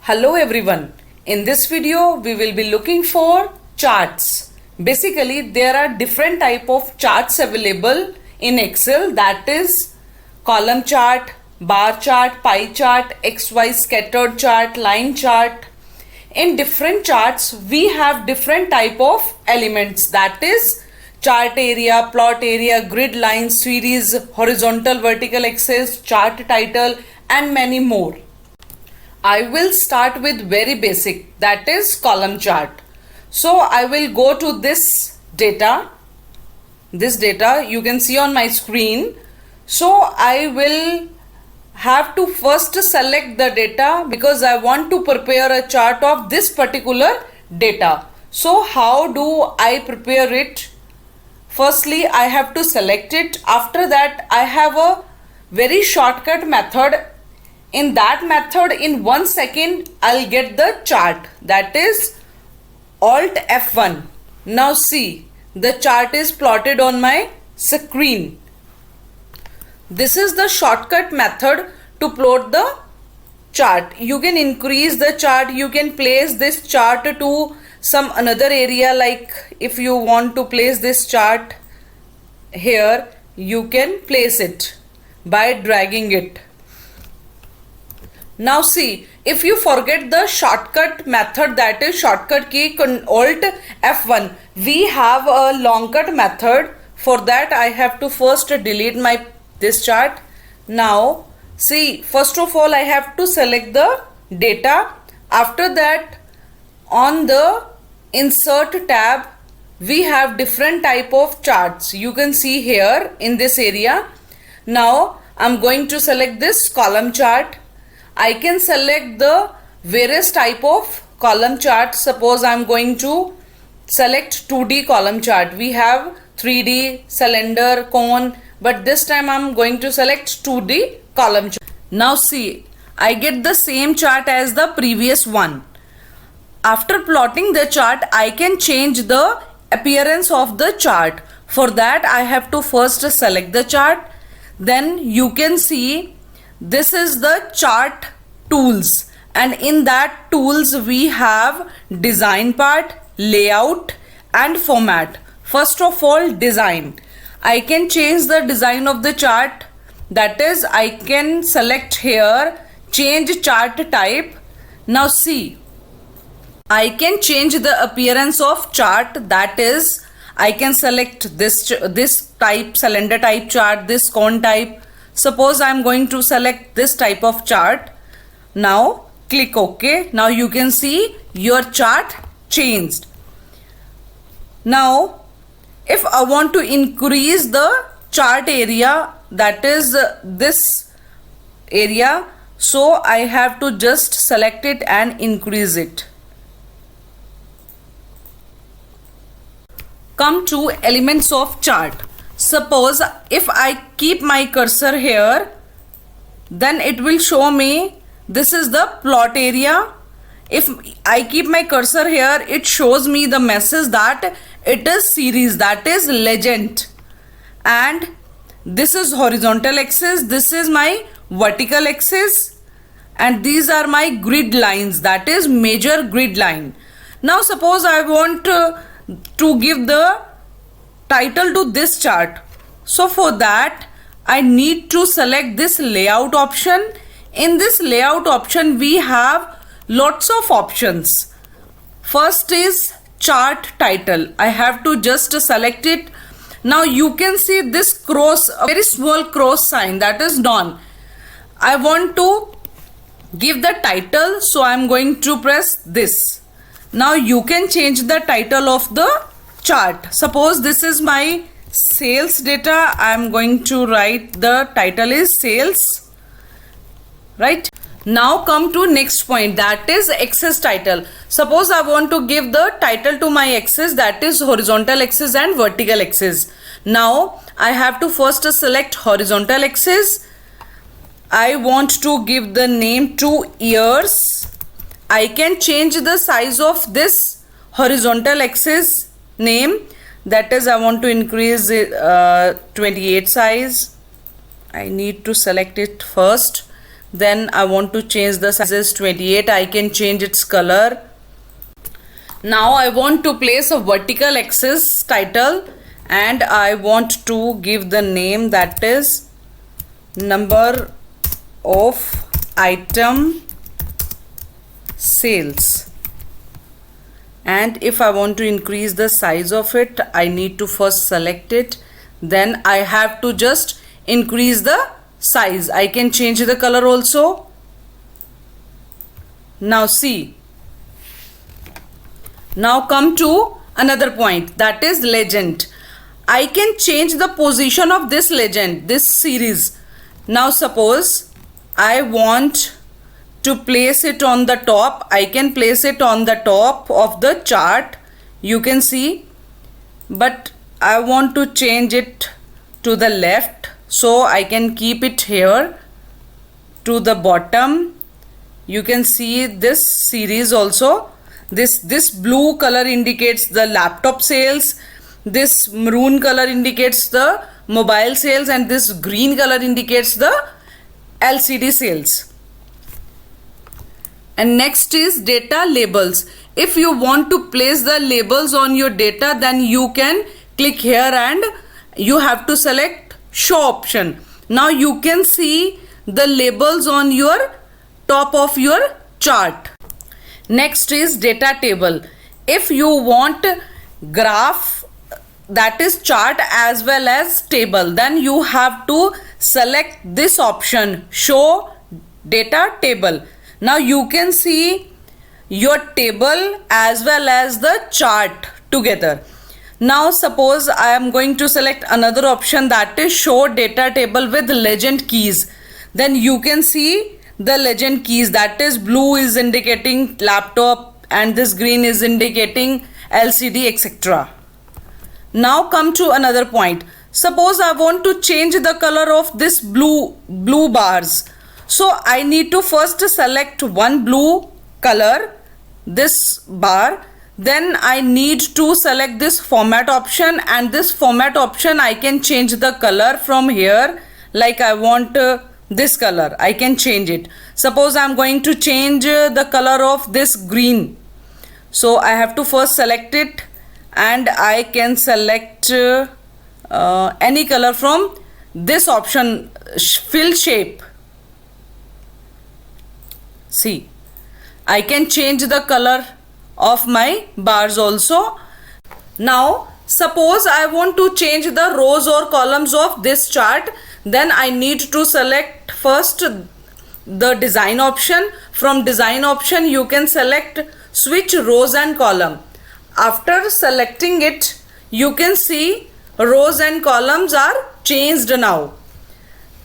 Hello everyone. In this video we will be looking for charts. Basically there are different type of charts available in Excel, that is column chart, bar chart, pie chart, XY scattered chart, line chart. In different charts we have different type of elements, that is chart area, plot area, grid line, series, horizontal, vertical axis, chart title and many more. I will start with very basic, that is column chart. So I will go to this data you can see on my screen. So I will have to first select the data because I want to prepare a chart of this particular data. So how do I prepare it? Firstly, I have to select it. After that, I have a very shortcut method. In that method, in 1 second, I'll get the chart, that is Alt F1. Now see, the chart is plotted on my screen. This is the shortcut method to plot the chart. You can increase the chart, you can place this chart to some another area, like if you want to place this chart here, you can place it by dragging it. Now see, if you forget the shortcut method, that is shortcut key Alt F1, we have a long cut method. For that I have to first delete this chart. Now see, first of all I have to select the data. After that, on the insert tab we have different type of charts. You can see here in this area. Now I'm going to select this column chart. I can select the various type of column chart. Suppose I'm going to select 2D column chart. We have 3D, cylinder, cone, but this time I'm going to select 2D column chart. Now see, I get the same chart as the previous one. After plotting the chart, I can change the appearance of the chart. For that I have to first select the chart. Then you can see this is the chart tools, and in that tools we have design part, layout and format. First of all, design. I can change the design of the chart, that is I can select here change chart type. Now see, I can change the appearance of chart, that is I can select this type, cylinder type chart, this cone type. Suppose I am going to select this type of chart. Now click OK. Now you can see your chart changed. Now if I want to increase the chart area, that is this area, so I have to just select it and increase it. Come to elements of chart. Suppose if I keep my cursor here, then it will show me this is the plot area. If I keep my cursor here, it shows me the message that it is series, that is legend, and this is horizontal axis, this is my vertical axis, and these are my grid lines, that is major grid line. Now suppose I want to give the title to this chart. So for that I need to select this layout option. In this layout option we have lots of options. First is chart title. I have to just select it. Now you can see this cross, a very small cross sign, that is none. I want to give the title, so I am going to press this. Now you can change the title of the chart. Suppose this is my sales data. I am going to write the title is sales, right? Now come to next point, that is axis title. Suppose I want to give the title to my axis, that is horizontal axis and vertical axis. Now I have to first select horizontal axis. I want to give the name to years. I can change the size of this horizontal axis name, that is I want to increase it 28 size. I need to select it first. Then I want to change the sizes 28. I can change its color. Now I want to place a vertical axis title, and I want to give the name, that is number of item sales. And if I want to increase the size of it, I need to first select it, then I have to just increase the size. I can change the color also. Now see, now come to another point, that is legend. I can change the position of this legend, this series. Now suppose I want to place it on the top. I can place it on the top of the chart, you can see, but I want to change it to the left, so I can keep it here to the bottom. You can see this series also. This blue color indicates the laptop sales, this maroon color indicates the mobile sales, and this green color indicates the LCD sales. And next is data labels. If you want to place the labels on your data, then you can click here and you have to select show option. Now you can see the labels on your top of your chart. Next is data table. If you want graph, that is chart as well as table, then you have to select this option, show data table. Now you can see your table as well as the chart together. Now suppose I am going to select another option, that is show data table with legend keys. Then you can see the legend keys, that is blue is indicating laptop and this green is indicating LCD, etc. Now come to another point. Suppose I want to change the color of this blue bars. So I need to first select one blue color, this bar. Then I need to select this format option, and this format option I can change the color from here. Like I want this color, I can change it. Suppose I am going to change the color of this green. So I have to first select it, and I can select any color from this option, fill shape. See, I can change the color of my bars also. Now suppose I want to change the rows or columns of this chart, then I need to select first the design option. From design option you can select switch rows and column. After selecting it, you can see rows and columns are changed now.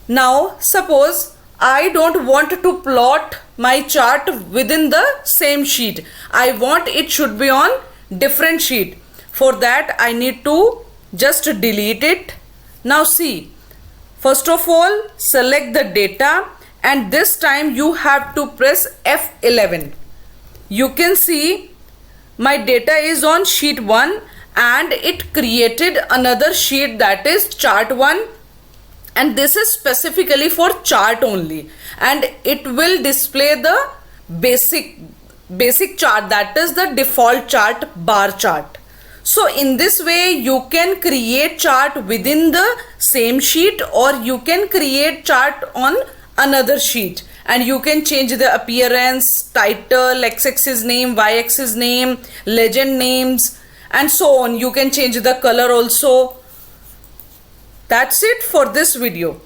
Now suppose I don't want to plot my chart within the same sheet. I want it should be on different sheet. For that I need to just delete it. Now see, first of all select the data, and this time you have to press F11. You can see my data is on sheet 1 and it created another sheet, that is chart 1. And this is specifically for chart only, and it will display the basic chart, that is the default chart, bar chart. So in this way you can create chart within the same sheet, or you can create chart on another sheet, and you can change the appearance, title, x-axis name, y-axis name, legend names, and so on. You can change the color also. That's it for this video.